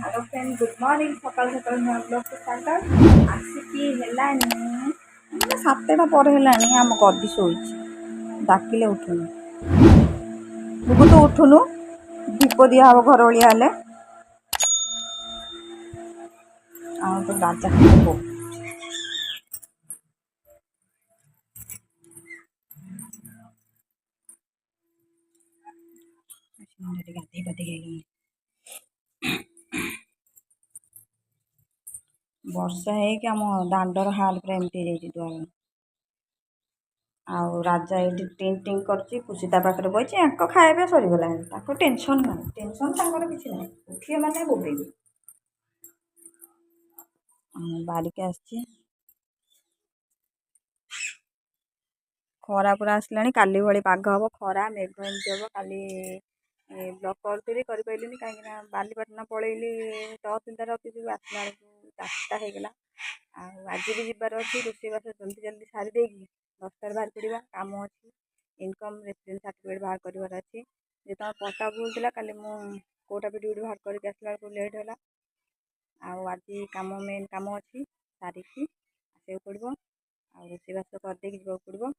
Hello friend good morning सकाल सकाल मैं ब्लॉग को स्टार्ट आसिकी हेलानी मैंने 7टा पर हेलानी आम गदी शोइछि डाकिले उठुनु बुबु तो उठुनु दीप दिया हम घर ओलिया हेले आ तो राजा को गाधे पाधे गई वर्षा है कि आम दांडर हाल पूरा एमती द्वार आउ राजा ये टिंग टिंग कर पुषिता पाखे बही खाया सरीगला टेनसन ना टेनसन किसी ना उठिए मैंने बोबेगी बारिक आसी खरा पूरा आसला काली भाई पाग हम खरा मेघ एमती हम काली ब्लॉक करें कहीं बालीपाटना पलैली तहसिलदार अफिस आसला बेलू 4टा होगला आज भी जबार अच्छी रोषेईबास जल्दी जल्दी सारी देगी 10टार बाहर पड़ा कम अच्छी इनकम रेसिडेंस सर्टिफिकेट बाहर करार अच्छी जो तुम पटा भूलता का कोटा भी ड्यूटी बाहर करके आसला बेलू लेट है आज कम मेन कम अच्छी सारिकी आसो पड़ो आ रोषेईबास करदे जा पड़ो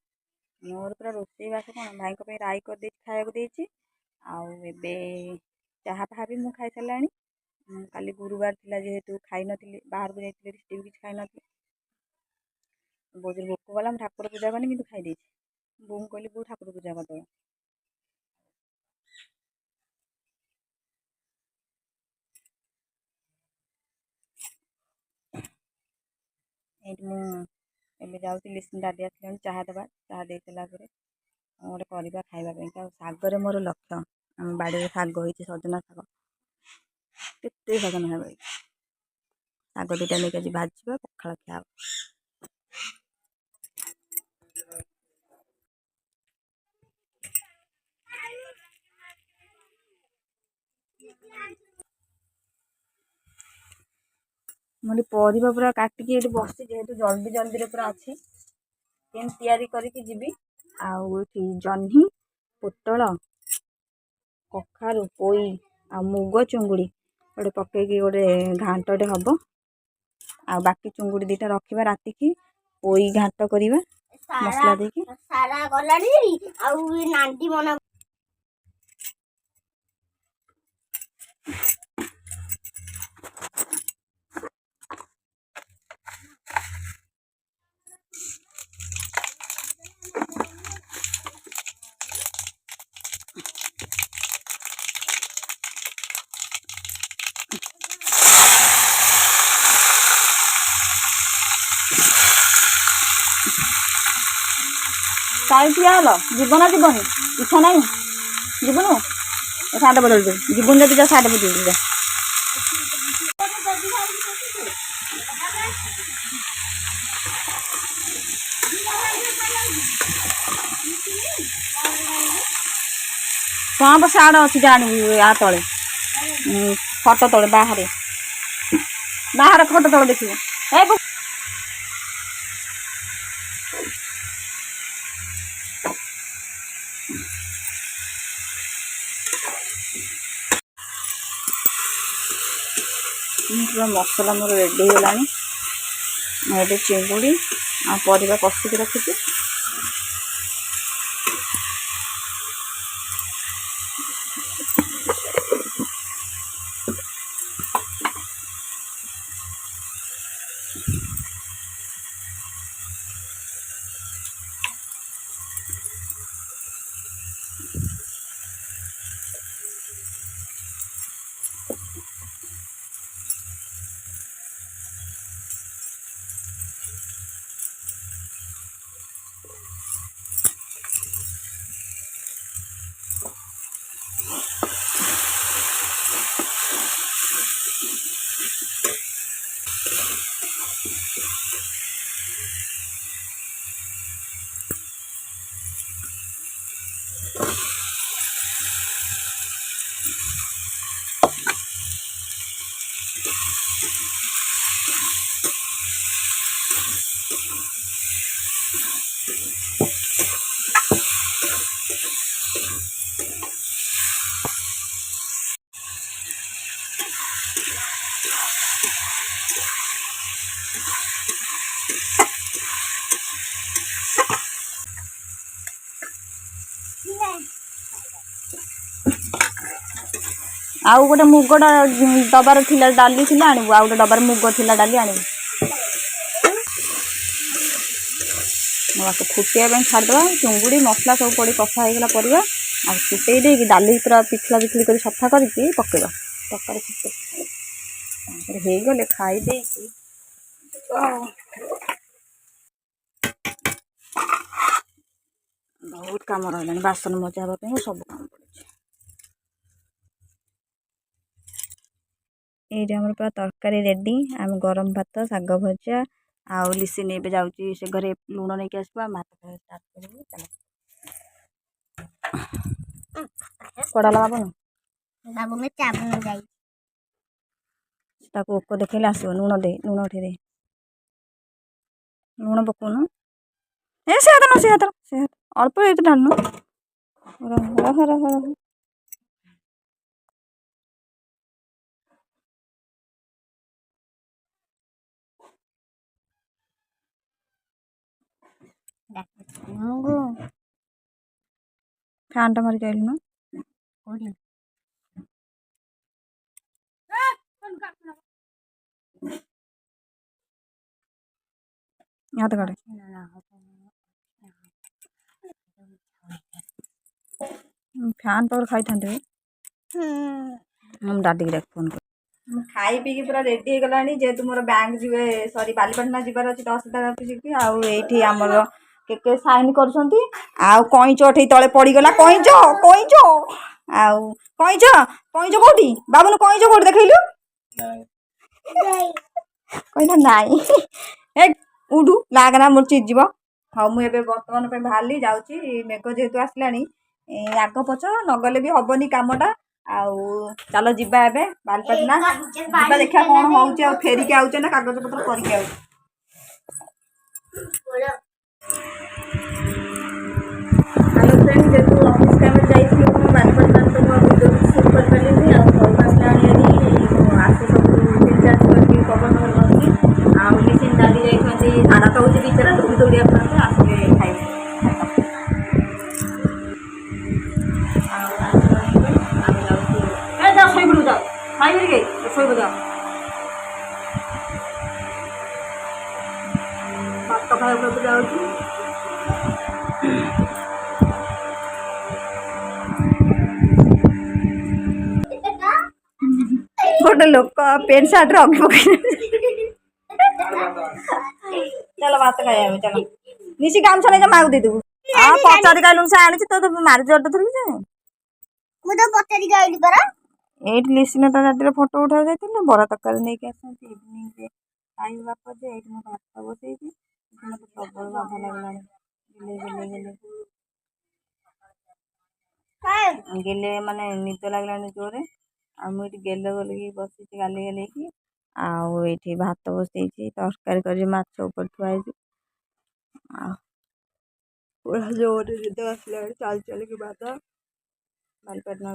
मोर पूरा रोषेईबास कौन भाई राई कर खाया देती आबे चाहा फाहा भी मुझे खाई सारा काली गुरुवार थी जेहेतु खाई नी बाहर को जाती भी किसी खाई नी बहुत जोर भोक गला ठाकुर पूजा कनी कि खाई बों कहली बो ठाकुर पूजा करदे ये जाऊँगी लिसन दादी आस चाह दबा चाह दे सारापर गोटे करवा खावाई शागर मोर लक्ष्य आम बाड़ी शाग हो सजना शाग केते सजना शाग शाग दुटा नहीं आज भाजवा पखाड़ खिया मुझे परिवा पूरा काटिकी ये बस जेहेतु जल्दी जल्दी पूरा अच्छी केम या जीवी जह्नी पोटल कखारू पोई आ मुग चुंगुड़ी गोटे पकईकी गोटे घाटटे हम आ बाकी चुंगुड़ी दीटा रखा राति की पोई घाट करवा मसला देकी सारा गलानी साइड जीवन जीवन इच्छा ना जीवन साइड बदल दे जीवन जब जा साइड बदल दे कौन साड़ अच्छी जानी आ तले खट तले बाहर बाहर खट तले देखिए पूरा मसला मोर रेडी होगा चिंगुड़ी आ परिवा कषिक रखी ଆଉ ଗୋଟେ ମୁଗଟା ଡବାର ଥିଲା ଡାଲି ଥିଲା ଆଣିବୁ। ଆଉ ଗୋଟେ ଡବାର ମୁଗ ଥିଲା ଡାଲି ଆଣିବୁ। ଆକୁ ଫୁଟିବା ପାଇଁ ଛାଡ଼ିଦେବା। ଚୁଙ୍ଗୁଡ଼ି ମସଲା ସବୁ ପଡ଼ି କଷା ହେଇଗଲା ପରିବା। ଆଉ ଫୁଟେଇ ଦେଇକି ଡାଲି ପୁରା ପିଛଲା ପିଛଲି କରି ସଫା କରିକି ପକେଇବା ତରକାରୀ ଫୁଟେ। ତାପରେ ହେଇଗଲେ ଖାଇ ଦେଇକି ବହୁତ କାମ ରହିଲାଣି। ବାସନ ମଜା ହେବା ପାଇଁ ସବୁ କାମ ପଡ଼ିଛି। ଏଇଠି ଆମର ପୁରା ତରକାରୀ ରେଡ଼ି। ଆମେ ଗରମ ଭାତ, ଶାଗ ଭଜା ଆଉ ଲିସିନି ଏବେ ଯାଉଛି ସେ ଘରେ ଲୁଣ ନେଇକି ଆସିବା। ଭାତ ଖାଇବା ଷ୍ଟାର୍ଟ କରିବୁ। ଚାଲ ପଡ଼ାଲା ବାବୁନୁ ତାକୁ ଓକ ଦେଖେଇଲେ ଆସିବ। ଲୁଣ ଦେ, ଲୁଣ ଉଠେଇ ଦେ, ଲୁଣ ପକଉନୁ। ସେ ହାତ ଅଳ୍ପ ଏଇତ ଢାଳୁନୁ। ରହ ରହ ରହ। ଫ୍ୟାନ୍ ଟା ମାରିକି ଆଇଲୁନୁ। ହାତ କାଟେ। ଫ୍ୟାନ୍ ପାଖରେ ଖାଇଥାନ୍ତି। ମୁଁ ଦାଦିକି ଡାକି ଫୋନ୍ କରି। ମୁଁ ଖାଇ ପିଇକି ପୁରା ରେଡ଼ି ହେଇଗଲାଣି। ଯେହେତୁ ମୋର ବ୍ୟାଙ୍କ ଯିବେ ବାଲିପାଟଣା ଯିବାର ଅଛି ତହସିଲଦାର ଅଫିସକି। ଆଉ ଏଇଠି ଆମର କେକେ ସାଇନ୍ କରୁଛନ୍ତି। ଆଉ କଇଁଚ ଏଠି ତଳେ ପଡ଼ିଗଲା। କଇଁଚ ଆଉ କଇଁଚ କୋଉଠି? ବାବୁନୁ କଇଁଚ କୋଉଠି ଦେଖେଇଲୁ? କହିଲା ନାଇଁ। ଏ ଉଠୁ ଲାଗନା ମୋର ଚିରିଯିବ। ହଉ ମୁଁ ଏବେ ବର୍ତ୍ତମାନ ପାଇଁ ବାହାରିଲି ଯାଉଛି। ମେଘ ଯେହେତୁ ଆସିଲାଣି ଆଗ ପଛ ନଗଲେ ବି ହବନି କାମଟା। ଆଉ ଚାଲ ଯିବା ଏବେ ବାଲିପାଟଣା ଯିବା ଦେଖିବା କଣ ହଉଛି। ଆଉ ଫେରିକି ଆଉଛେ ନା କାଗଜ ପତ୍ର କରିକି ଆଉଛେ। ହ୍ୟାଲୋ ଫ୍ରେଣ୍ଡ, ଯେହେତୁ ଅଫିସ କାମରେ ଯାଇଥିଲି ମୁଁ ବାଲିପାଟଣା ତ ମୁଁ ଭିଡ଼ିଓ ସୁଟ୍ କରିପାରିଲିନି। ଆଉ ଘରକୁ ଆସିଲା ଆଣିକି ଆସି ସବୁ ଚାର୍ଜ କରିକି ପବନ ବସିଛି। ଆଉ ମେସିନ୍ ଦାଦି ଯାଇଛନ୍ତି ଝାଡ଼ା ତ ହେଉଛି ବିଚରା ଦୌଡ଼ି ଦୌଡ଼ି ଆପଣଙ୍କ ଆସିଲେ ଖାଇବେ। ଆଉ ଆମେ ଯାଉଛୁ ଯାଅ ଶୋଇପଡ଼ିବୁ ଯାଅ ଖାଇବେ କି ଶୋଇବ ଯାଅ। ଭାତ ଖାଇବାକୁ ଯାଉଛି। ଗୋଟେ ଲୋକ ପ୍ୟାଣ୍ଟ ସାର୍ଟରେ ଅଗି ପକେଇ ଚାଲ ଭାତ ଖାଇବା ଚାଲ। ନିଶି ଗାମୁଛା ନେଇ ମାକୁ ଦେଇଦେବୁ। ଆଉ ପଚାରିକି ଆଇଲୁନି ସେ ଆଣିଛି ତ ମାରି ଜୋର ଧରିକି ଯେ ମୁଁ ତ ପଚାରିକି ଆଇଲି ପରା। ଏଇଠି ଲିସିନା ତା ରାତିରେ ଫଟୋ ଉଠାଇବାକୁ ଯାଇଥିଲେ। ବରା ତରକାରୀ ନେଇକି ଆସନ୍ତି ଇଭିନିଂରେ ଖାଇବା ବାପ ଯେ ଏଇଠି ମୁଁ ଭାତ ବସେଇଛି। ମତେ ପ୍ରବଳ ବାଧା ଲାଗିଲାଣି। ଗେଲେ ମାନେ ନିଦ ଲାଗିଲାଣି ଜୋରେ। ଆଉ ମୁଁ ଏଇଠି ଗେଲ ଗଲିକି ବସିଛି ଗାଲି ଗାଲେଇକି। ଆଉ ଏଇଠି ଭାତ ବସେଇଛି ତରକାରୀ କରି ମାଛ ଉପରେ ଥୁଆ ହେଇଛି। ଆଉ ପୁରା ଜୋରେ ନିଦ ଆସିଲାଣି। ଚାଲି ଚାଲିକି ବାଦ ବାଲିପାଟଣା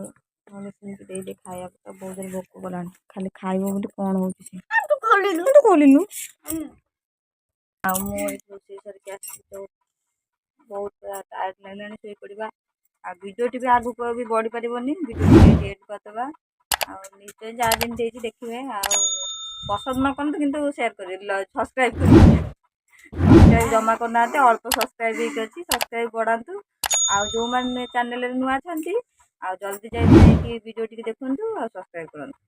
ସେମିତି ଦେଇକି ଖାଇବାକୁ ତ ବହୁତ ଜୋରେ ଭୋକ କଲାଣି। ଖାଲି ଖାଇବ ବୋଲି କଣ ହଉଛି ସେ ଖୋଲିଲୁ। ଆଉ ମୁଁ ଏଇଠି ରୋଷେଇ ସାରିକି ଆସିଛି ତ ବହୁତ ଟାୟାର୍ଡ ଲାଗିଲାଣି ଶୋଇପଡ଼ିବା। ଆଉ ଭିଡ଼ିଓଟି ବି ଆଗକୁ ବି ବଢ଼ି ପାରିବନି। ଭିଡ଼ିଓଟି ଏଣ୍ଡ କରିଦେବା। ଆଉ ନିଶ୍ଚୟ ଯାହା ଯେମିତି ହେଇଛି ଦେଖିବେ। ଆଉ ପସନ୍ଦ ନ କରନ୍ତୁ କିନ୍ତୁ ସେୟାର କରିବେ, ସବସ୍କ୍ରାଇବ୍ କରିବେ। ସବସ୍କ୍ରାଇବ୍ ଜମା କରୁନାହାନ୍ତି, ଅଳ୍ପ ସବସ୍କ୍ରାଇବ୍ ହେଇକି ଅଛି। ସବସ୍କ୍ରାଇବ୍ ବଢ଼ାନ୍ତୁ। ଆଉ ଯେଉଁମାନେ ଚ୍ୟାନେଲରେ ନୂଆ ଅଛନ୍ତି ଆଉ ଜଲ୍ଦି ଯାଇକି ଭିଡ଼ିଓ ଟିକେ ଦେଖନ୍ତୁ ଆଉ ସବସ୍କ୍ରାଇବ୍ କରନ୍ତୁ।